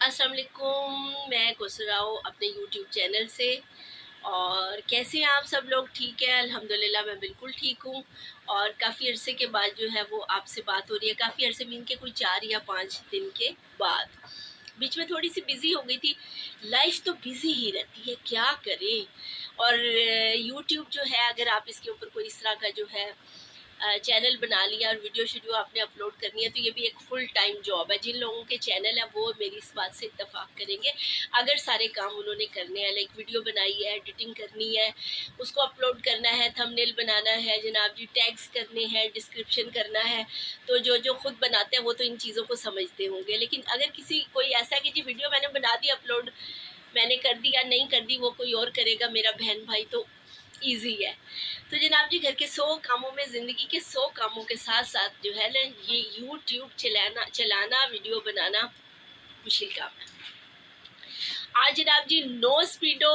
अस्सलाम वालेकुम। मैं खुसराओ अपने यूट्यूब चैनल से। और कैसे हैं आप सब लोग? ठीक है, अल्हम्दुलिल्लाह मैं बिल्कुल ठीक हूँ। और काफ़ी अरसे के बाद जो है वो आपसे बात हो रही है, काफ़ी अरसे मीन के कोई 4 या 5 दिन के बाद। बीच में थोड़ी सी बिज़ी हो गई थी। लाइफ तो बिज़ी ही रहती है, क्या करें। और यूट्यूब जो है, अगर आप इसके ऊपर कोई इस तरह का जो है चैनल बना लिया और वीडियो आपने अपलोड करनी है, तो ये भी एक फुल टाइम जॉब है। जिन लोगों के चैनल है वो मेरी इस बात से इत्तेफाक करेंगे। अगर सारे काम उन्होंने करने हैं, लाइक वीडियो बनाई है, एडिटिंग करनी है, उसको अपलोड करना है, थंबनेल बनाना है जनाब जी, टैग्स करने हैं, डिस्क्रिप्शन करना है, तो जो जो खुद बनाते हैं वो तो इन चीज़ों को समझते होंगे। लेकिन अगर किसी कोई ऐसा है कि जी वीडियो मैंने बना दी, अपलोड मैंने कर दी या नहीं कर दी, वो कोई और करेगा, मेरा बहन भाई, तो ईजी है। तो जनाब जी, घर के 100 कामों में, ज़िंदगी के 100 कामों के साथ साथ जो है ना, ये यूट्यूब चलाना वीडियो बनाना मुश्किल काम है। आज जनाब जी नो स्पीडो,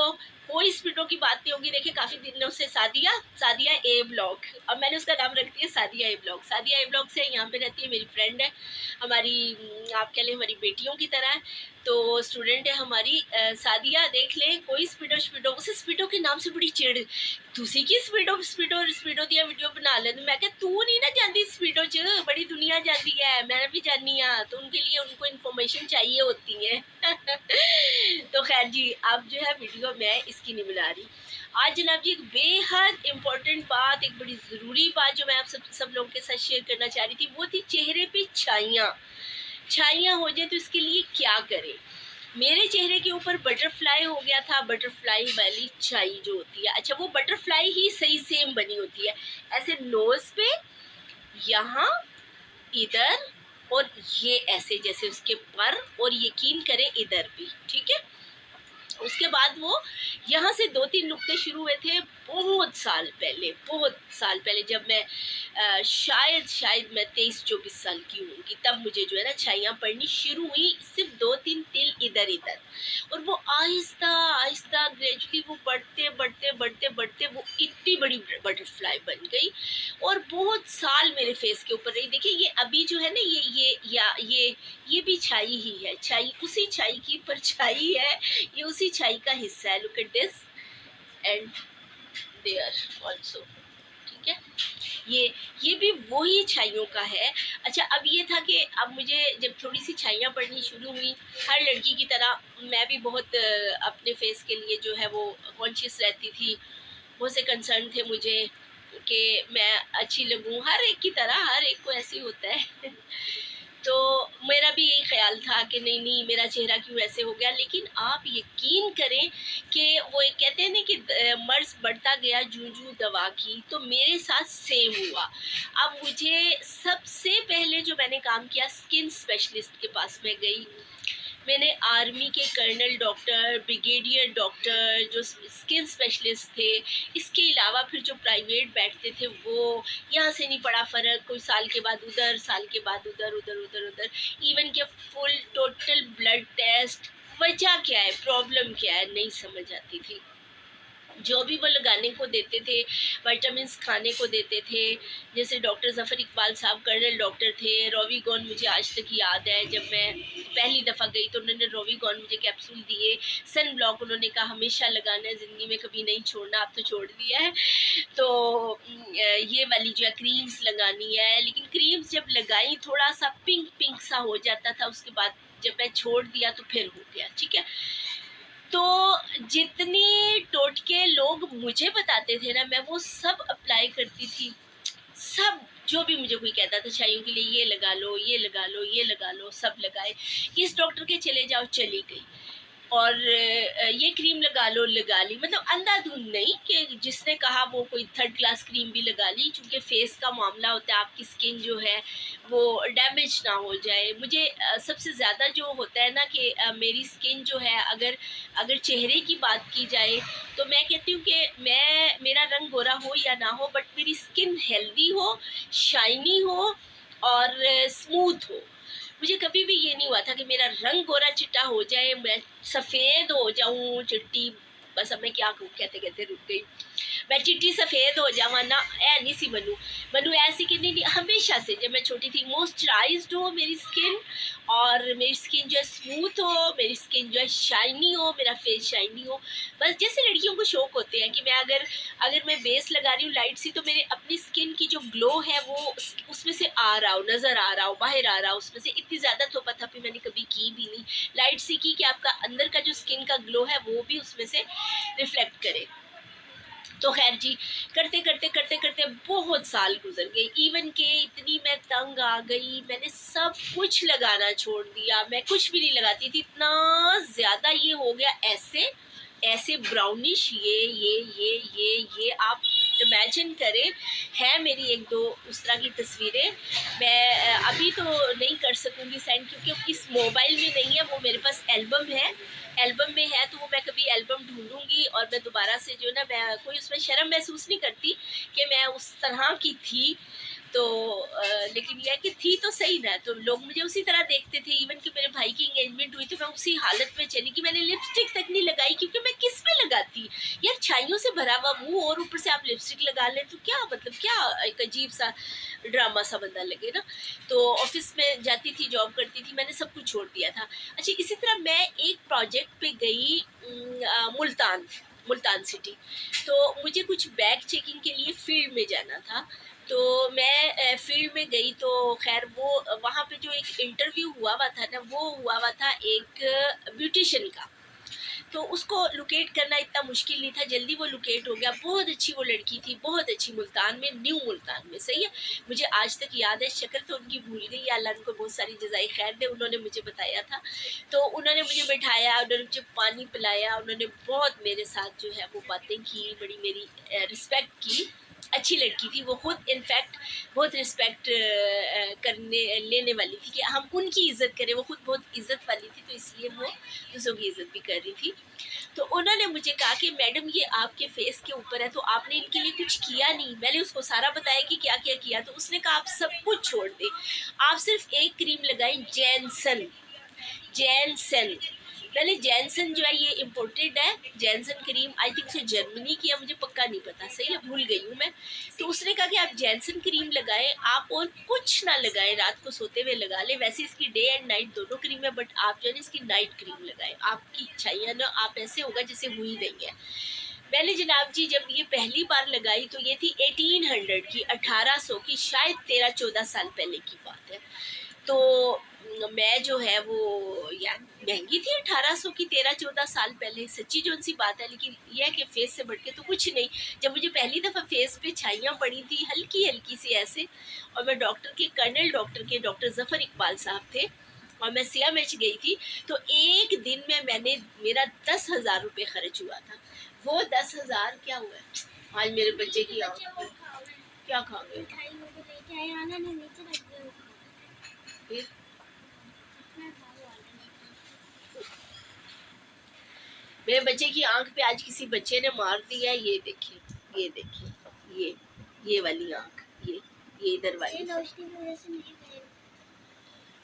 कोई स्पीडो की बात नहीं होगी। देखिए काफ़ी दिनों से सादिया ए ब्लॉग, अब मैंने उसका नाम रख दिया सादिया ए ब्लॉग। सादिया ए ब्लॉग से यहाँ पे रहती है, मेरी फ्रेंड है, हमारी आप कह लें हमारी बेटियों की तरह है, तो स्टूडेंट है हमारी। सादिया देख लें, कोई स्पीडो उसे स्पीडो के नाम से बड़ी चिड़, तुसी की स्पीडो दिया वीडियो बना लें। मैं क्या तू नहीं ना जानती स्पीडो च, बड़ी दुनिया जानती है, मैं भी जाननी हाँ, तो उनके लिए उनको इन्फॉर्मेशन चाहिए होती है। तो खैर जी, अब जो है वीडियो मैं इसकी नहीं बना रही। आज जनाब जी एक बेहद इम्पोर्टेंट बात, एक बड़ी ज़रूरी बात जो मैं आप सब लोगों के साथ शेयर करना चाह रही थी, वो थी चेहरे पे छाइयाँ हो जाए तो इसके लिए क्या करें। मेरे चेहरे के ऊपर बटरफ्लाई हो गया था, बटरफ्लाई वाली छाई जो होती है, अच्छा वो बटरफ्लाई ही सही सेम बनी होती है, ऐसे नोज पे, यहाँ, इधर, और ये ऐसे जैसे उसके पर, और यकीन करें इधर भी, ठीक है। उसके बाद वो यहाँ से 2-3 नुक्ते शुरू हुए थे बहुत साल पहले, जब मैं शायद मैं 23-24 साल की होंगी, तब मुझे जो है ना छाइयाँ पड़नी शुरू हुई, सिर्फ 2-3 तिल इधर इधर, और वो आहिस्ता ग्रेजुअली वो बढ़ते वो इतनी बड़ी बटरफ्लाई बन गई, और बहुत साल मेरे फेस के ऊपर रही। देखिए ये अभी जो है ना, ये भी छाई ही है, छाई उसी छाई की परछाई है, ये उसी छाई का हिस्सा है। Look at this and there also, ठीक है, ये भी वही छाइयों का है। अच्छा, अब ये था कि अब मुझे जब थोड़ी सी छाइयाँ पड़नी शुरू हुई, हर लड़की की तरह मैं भी बहुत अपने फेस के लिए जो है वो कॉन्शियस रहती थी, बहुत से कंसर्न थे मुझे कि मैं अच्छी लगूं, हर एक की तरह, हर एक को ऐसे होता है। तो मेरा भी यही ख्याल था कि नहीं मेरा चेहरा क्यों ऐसे हो गया। लेकिन आप यकीन करें कि वो एक कहते हैं ना कि मर्ज बढ़ता गया जूं दवा की, तो मेरे साथ सेम हुआ। अब मुझे सबसे पहले जो मैंने काम किया, स्किन स्पेशलिस्ट के पास मैं गई। मैंने आर्मी के कर्नल डॉक्टर, ब्रिगेडियर डॉक्टर जो स्किन स्पेशलिस्ट थे, इसके अलावा फिर जो प्राइवेट बैठते थे, वो यहाँ से नहीं पड़ा फ़र्क, कोई साल के बाद उधर, साल के बाद उधर, इवन के फुल टोटल ब्लड टेस्ट, वजह क्या है, प्रॉब्लम क्या है, नहीं समझ आती थी। जो भी वो लगाने को देते थे, विटामिन खाने को देते थे, जैसे डॉक्टर ज़फ़र इकबाल साहब कर्नल डॉक्टर थे, रोवीगॉन मुझे आज तक याद है, जब मैं पहली दफ़ा गई तो उन्होंने रोवीगॉन मुझे कैप्सूल दिए। सन ब्लॉक उन्होंने कहा हमेशा लगाना है, ज़िंदगी में कभी नहीं छोड़ना, अब तो छोड़ दिया है। तो ये वाली जो है क्रीम्स लगानी है, लेकिन क्रीम्स जब लगाई थोड़ा सा पिंक सा हो जाता था, उसके बाद जब मैं छोड़ दिया तो फिर हो गया, ठीक है। तो जितने टोटके लोग मुझे बताते थे ना, मैं वो सब अप्लाई करती थी, सब, जो भी मुझे कोई कहता था छाइयों के लिए ये लगा लो, ये लगा लो, ये लगा लो, सब लगाए। इस डॉक्टर के चले जाओ, चली गई, और ये क्रीम लगा लो, लगा ली, मतलब अंधाधुंध नहीं कि जिसने कहा वो कोई 3rd क्लास क्रीम भी लगा ली, क्योंकि फेस का मामला होता है, आपकी स्किन जो है वो डैमेज ना हो जाए। मुझे सबसे ज़्यादा जो होता है ना कि मेरी स्किन जो है, अगर चेहरे की बात की जाए तो मैं कहती हूँ कि मेरा रंग गोरा हो या ना हो, बट मेरी स्किन हेल्दी हो, शाइनी हो, और स्मूथ हो। मुझे कभी भी ये नहीं हुआ था कि मेरा रंग गोरा चिट्टा हो जाए, मैं सफ़ेद हो जाऊं, चिट्टी, बस अब मैं क्या कहते कहते रुक गई। मैं चिट्टी सफ़ेद हो जावा ना, ऐ नहीं सी बनूँ। बनूँ ऐसी कि नहीं, हमेशा से जब मैं छोटी थी मॉइस्चराइज्ड हो मेरी स्किन, और मेरी स्किन जो है स्मूथ हो, मेरी स्किन जो है शाइनी हो, मेरा फेस शाइनी हो। बस जैसे लड़कियों को शौक होते हैं कि मैं अगर अगर मैं बेस लगा रही हूँ लाइट सी, तो मेरे अपनी स्किन की जो ग्लो है वो उसमें से आ रहा हो, नज़र आ रहा हो, बाहर आ रहा हो उसमें से। इतनी ज़्यादा थोपा थपी मैंने कभी की भी नहीं, लाइट सी की कि आपका अंदर का जो स्किन का ग्लो है वो भी उसमें से रिफ्लेक्ट करे। तो खैर जी, करते करते करते करते बहुत साल गुजर गए। इवन के इतनी मैं तंग आ गई, मैंने सब कुछ लगाना छोड़ दिया, मैं कुछ भी नहीं लगाती थी। इतना ज़्यादा ये हो गया ऐसे ऐसे ब्राउनिश, ये आप इमेजिन करें। है मेरी एक दो उस तरह की तस्वीरें, मैं अभी तो नहीं कर सकूँगी सेंड, क्योंकि इस मोबाइल में नहीं है, वो मेरे पास एल्बम है। एल्बम में है तो वो मैं कभी एल्बम ढूंढूंगी और मैं दोबारा से जो ना, मैं कोई उसमें शर्म महसूस नहीं करती कि मैं उस तरह की थी। तो लेकिन यह कि थी तो सही ना, तो लोग मुझे उसी तरह देखते थे। इवन कि मेरे भाई की एंगेजमेंट हुई तो मैं उसी हालत में चली कि मैंने लिपस्टिक तक नहीं लगाई, क्योंकि मैं किस में लगाती यार, छाइयों से भरा हुआ मुंह और ऊपर से आप लिपस्टिक लगा लें तो क्या मतलब, क्या एक अजीब सा ड्रामा सा बंदा लगे ना। तो ऑफिस में जाती थी, जॉब करती थी, मैंने सब कुछ छोड़ दिया था। अच्छा, इसी तरह मैं एक प्रोजेक्ट पे गई मुल्तान, मुल्तान सिटी। तो मुझे कुछ बैग चेकिंग के लिए फील्ड में जाना था। तो मैं फील्ड में गई, तो खैर वो वहाँ पे जो एक इंटरव्यू हुआ था ना, वो हुआ था एक ब्यूटिशियन का। तो उसको लोकेट करना इतना मुश्किल नहीं था, जल्दी वो लोकेट हो गया। बहुत अच्छी वो लड़की थी, बहुत अच्छी, मुल्तान में, न्यू मुल्तान में, सही है। मुझे आज तक याद है, शक्ल तो उनकी भूल गई, अल्लाह उनको बहुत सारी जज़ाई खैर दे। उन्होंने मुझे बताया था, तो उन्होंने मुझे बिठाया, उन्होंने मुझे पानी पिलाया, उन्होंने बहुत मेरे साथ जो है वो बातें की, बड़ी मेरी रिस्पेक्ट की। अच्छी लड़की थी वो, खुद इनफैक्ट बहुत रिस्पेक्ट करने लेने वाली थी कि हम उनकी इज़्ज़त करें। वो खुद बहुत इज़्ज़त वाली थी, तो इसलिए वो दूसरों की इज़्ज़त भी कर रही थी। तो उन्होंने मुझे कहा कि मैडम ये आपके फेस के ऊपर है, तो आपने इनके लिए कुछ किया नहीं। मैंने उसको सारा बताया कि क्या क्या किया। तो उसने कहा आप सब कुछ छोड़ दें, आप सिर्फ एक क्रीम लगाएं, जैनसन। जैनसन, मैंने जैनसन जो है ये इम्पोर्टेड है, जैनसन क्रीम आई थिंक से जर्मनी की है, मुझे पक्का नहीं पता, सही है, भूल गई हूँ मैं। तो उसने कहा कि आप जैनसन क्रीम लगाएं, आप और कुछ ना लगाएं, रात को सोते हुए लगा लें। वैसे इसकी डे एंड नाइट दोनों क्रीम है, बट आप जो है इसकी नाइट क्रीम लगाएं, आपकी इच्छा है ना, आप ऐसे होगा जैसे हुई नहीं है। मैंने जनाब जी जब ये पहली बार लगाई तो ये थी 1800 की, 1800 की, शायद 13-14 साल पहले की बात है। तो मैं जो है वो यार महंगी थी 1800 की, 13-14 साल पहले, सच्ची जो सी बात है। लेकिन यह है कि फेस से बढ़ के तो कुछ नहीं। जब मुझे पहली दफ़ा फेस पे छाइयाँ पड़ी थी हल्की हल्की सी ऐसे, और मैं डॉक्टर के, कर्नल डॉक्टर जफ़र इकबाल साहब थे, और मैं सिया मैच गई थी। तो एक दिन में मेरा 10,000 रुपये खर्च हुआ था। वो 10,000 क्या हुआ है आज मेरे बच्चे की आँख, क्या खा गए फिर? मेरे बच्चे की आंख पे आज किसी बच्चे ने मार दिया। ये देखिए, ये देखिए, ये वाली आंख, ये इधर वाली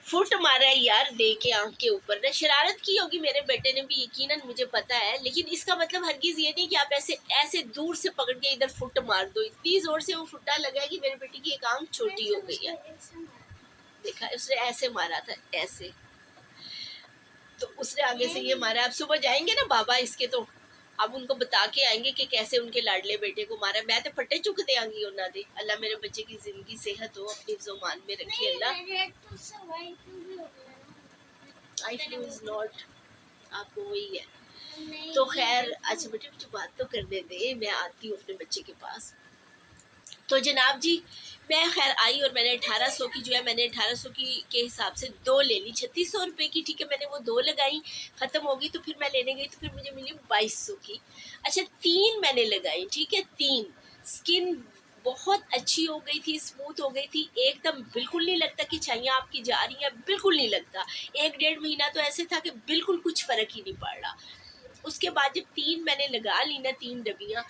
फुट मारा है यार, दे के आंख के ऊपर ना। शरारत की होगी मेरे बेटे ने भी, यकीनन मुझे पता है, लेकिन इसका मतलब हरगिज ये नहीं कि आप ऐसे ऐसे दूर से पकड़ के इधर फुट मार दो। इतनी जोर से वो फुट्टा लगा है कि मेरे बेटे की एक आंख छोटी हो गई है। देखा, उसने ऐसे मारा था, ऐसे। तो उसने आगे से ये मारा। अब सुबह जाएंगे ना बाबा इसके, तो अब उनको बता के आएंगे कि कैसे उनके लाडले बेटे को मारा। मैं तो फटे चुक दे आंगी और ना दे। अल्लाह मेरे बच्चे की जिंदगी सेहत हो, अपनी ज़ुबान में रखे अल्लाह। आई फ्लू इज नॉट, आपको वही है। तो खैर, अच्छा बेटे मुझे बात तो करने दे, मैं आती हूँ अपने बच्चे के पास। तो जनाब जी, मैं खैर आई और मैंने 1800 की जो है, मैंने 1800 की के हिसाब से 2 ले ली, 3600 रुपये की, ठीक है। मैंने वो 2 लगाई, ख़त्म होगी तो फिर मैं लेने गई तो फिर मुझे मिली 2200 की। अच्छा, 3 मैंने लगाई, ठीक है, 3। स्किन बहुत अच्छी हो गई थी, स्मूथ हो गई थी एकदम, बिल्कुल नहीं लगता कि छाइयाँ आपकी जा रही हैं, बिल्कुल नहीं लगता। 1-1.5 महीना तो ऐसे था कि बिल्कुल कुछ फ़र्क ही नहीं पड़ रहा। उसके बाद जब 3 मैंने लगा ली ना, 3 डबियाँ,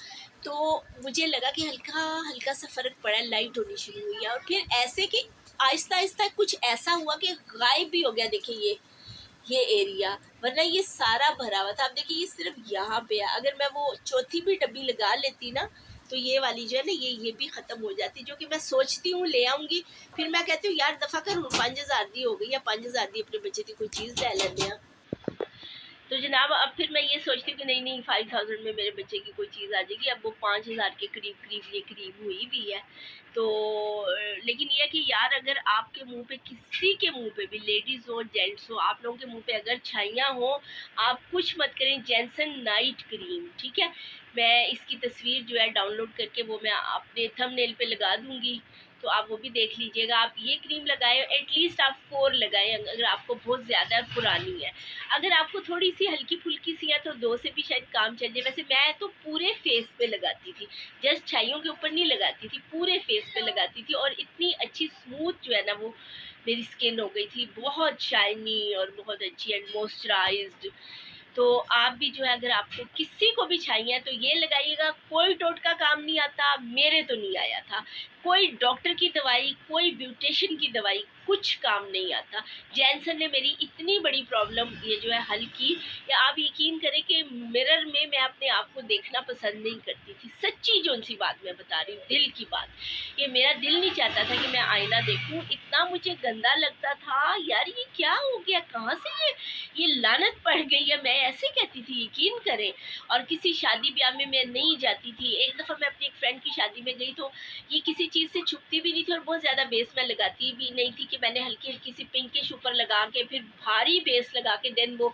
तो मुझे लगा कि हल्का हल्का सा फ़र्क पड़ा, लाइट होनी शुरू हुई है। और फिर ऐसे कि आहिस्ता आहिस्ता कुछ ऐसा हुआ कि गायब भी हो गया। देखिए, ये एरिया, वरना ये सारा भरा हुआ था। अब देखिए ये सिर्फ यहाँ पे है, अगर मैं वो चौथी भी डब्बी लगा लेती ना तो ये वाली जो है ना ये भी ख़त्म हो जाती, जो कि मैं सोचती हूँ ले आऊँगी, फिर मैं कहती हूँ यार दफ़ा कर 5,000 दी हो गई या 5,000 दी अपने बच्चे की कोई चीज़ ले लेते हैं। तो जनाब अब फिर मैं ये सोचती हूँ कि नहीं नहीं 5,000 में मेरे बच्चे की कोई चीज़ आ जाएगी। अब वो 5,000 के करीब करीब ये करीब हुई भी है। तो लेकिन ये है कि यार अगर आपके मुंह पे, किसी के मुंह पे भी, लेडीज हो जेंट्स हो, आप लोगों के मुंह पे अगर छाइयाँ हो, आप कुछ मत करें, जेंसन नाइट क्रीम, ठीक है। मैं इसकी तस्वीर जो है डाउनलोड करके वो मैं अपने थंबनेल पे लगा दूंगी, तो आप वो भी देख लीजिएगा। आप ये क्रीम लगाएं, एटलीस्ट आप 4 लगाएं अगर आपको बहुत ज़्यादा पुरानी है। अगर आपको थोड़ी सी हल्की फुल्की सी है तो 2 से भी शायद काम चल जाए। वैसे मैं तो पूरे फेस पे लगाती थी, जस्ट छाइयों के ऊपर नहीं लगाती थी, पूरे फेस पे लगाती थी, और इतनी अच्छी स्मूथ जो है ना वो मेरी स्किन हो गई थी, बहुत शाइनी और बहुत अच्छी एंड मॉइस्चराइज्ड। तो आप भी जो है अगर आपको किसी को भी चाहिए तो ये लगाइएगा। कोई टोटका काम नहीं आता, मेरे तो नहीं आया था। कोई डॉक्टर की दवाई, कोई ब्यूटिशियन की दवाई, कुछ काम नहीं आता। जैनसन ने मेरी इतनी बड़ी प्रॉब्लम ये जो है हल की, या आप यकीन करें कि मिरर में मैं अपने आप को देखना पसंद नहीं करती थी। सच्ची जो सी बात मैं बता रही हूँ, दिल की बात, ये मेरा दिल नहीं चाहता था कि मैं आईना देखूं, इतना मुझे गंदा लगता था। यार ये क्या हो गया, कहाँ से ये लानत पड़ गई है, मैं ऐसे कहती थी, यकीन करें। और किसी शादी ब्याह में मैं नहीं जाती थी। एक दफ़ा मैं अपनी एक फ्रेंड की शादी में गई तो ये किसी चीज़ से छुपती भी नहीं थी और बहुत ज़्यादा बेस में लगाती भी नहीं थी, कि मैंने हल्की हल्की सी पिंकिश ऊपर लगा के फिर भारी बेस लगा के देन वो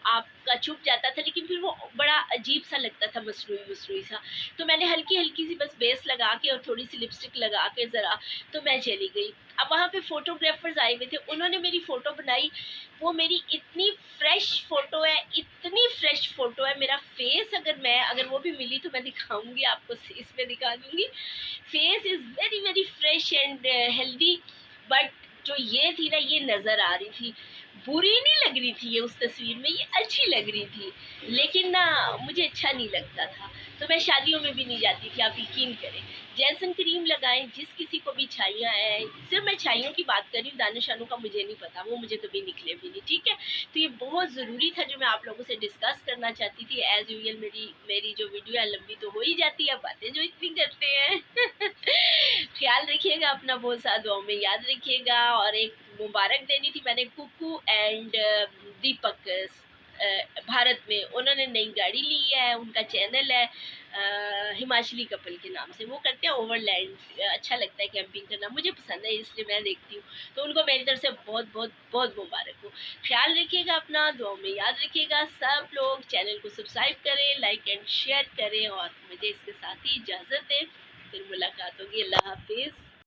आपका छुप जाता था, लेकिन फिर वो बड़ा अजीब सा लगता था, मसनूई मसनूई सा। तो मैंने हल्की हल्की सी बस बेस लगा के और थोड़ी सी लिपस्टिक लगा के ज़रा, तो मैं चली गई। अब वहाँ पे फोटोग्राफर्स आए हुए थे, उन्होंने मेरी फ़ोटो बनाई। वो मेरी इतनी फ्रेश फ़ोटो है, इतनी फ्रेश फ़ोटो है। मेरा फेस अगर वो भी मिली तो मैं दिखाऊंगी आपको, इसमें दिखा दूंगी। Face is very very fresh and healthy. But जो ये थी ना, ये नज़र आ रही थी, बुरी नहीं लग रही थी ये उस तस्वीर में, ये अच्छी लग रही थी, लेकिन ना मुझे अच्छा नहीं लगता था। तो मैं शादियों में भी नहीं जाती थी, आप यकीन करें। जैसन क्रीम लगाएं, जिस किसी को भी छाइयाँ हैं, सिर्फ मैं छाइयों की बात कर रही हूँ, दाने शानों का मुझे नहीं पता, वो मुझे कभी निकले भी नहीं, ठीक है। तो ये बहुत ज़रूरी था जो मैं आप लोगों से डिस्कस करना चाहती थी। एज यूजुअल मेरी जो वीडियो है लंबी तो हो ही जाती है, बातें जो इतनी करते हैं। ख्याल रखिएगा अपना, बहुत सारा दुआओं में याद रखिएगा। और एक मुबारक देनी थी मैंने, कुकू एंड दीपक भारत में, उन्होंने नई गाड़ी ली है, उनका चैनल है हिमाचली कपल के नाम से, वो करते हैं ओवरलैंड। अच्छा लगता है कैंपिंग करना, मुझे पसंद है इसलिए मैं देखती हूँ। तो उनको मेरी तरफ से बहुत बहुत बहुत मुबारक हो। ख्याल रखिएगा अपना, दुआओं में याद रखिएगा। सब लोग चैनल को सब्सक्राइब करें, लाइक एंड शेयर करें, और मुझे इसके साथ ही इजाज़त दें। फिर मुलाकात होगी। अल्लाह हाफिज़।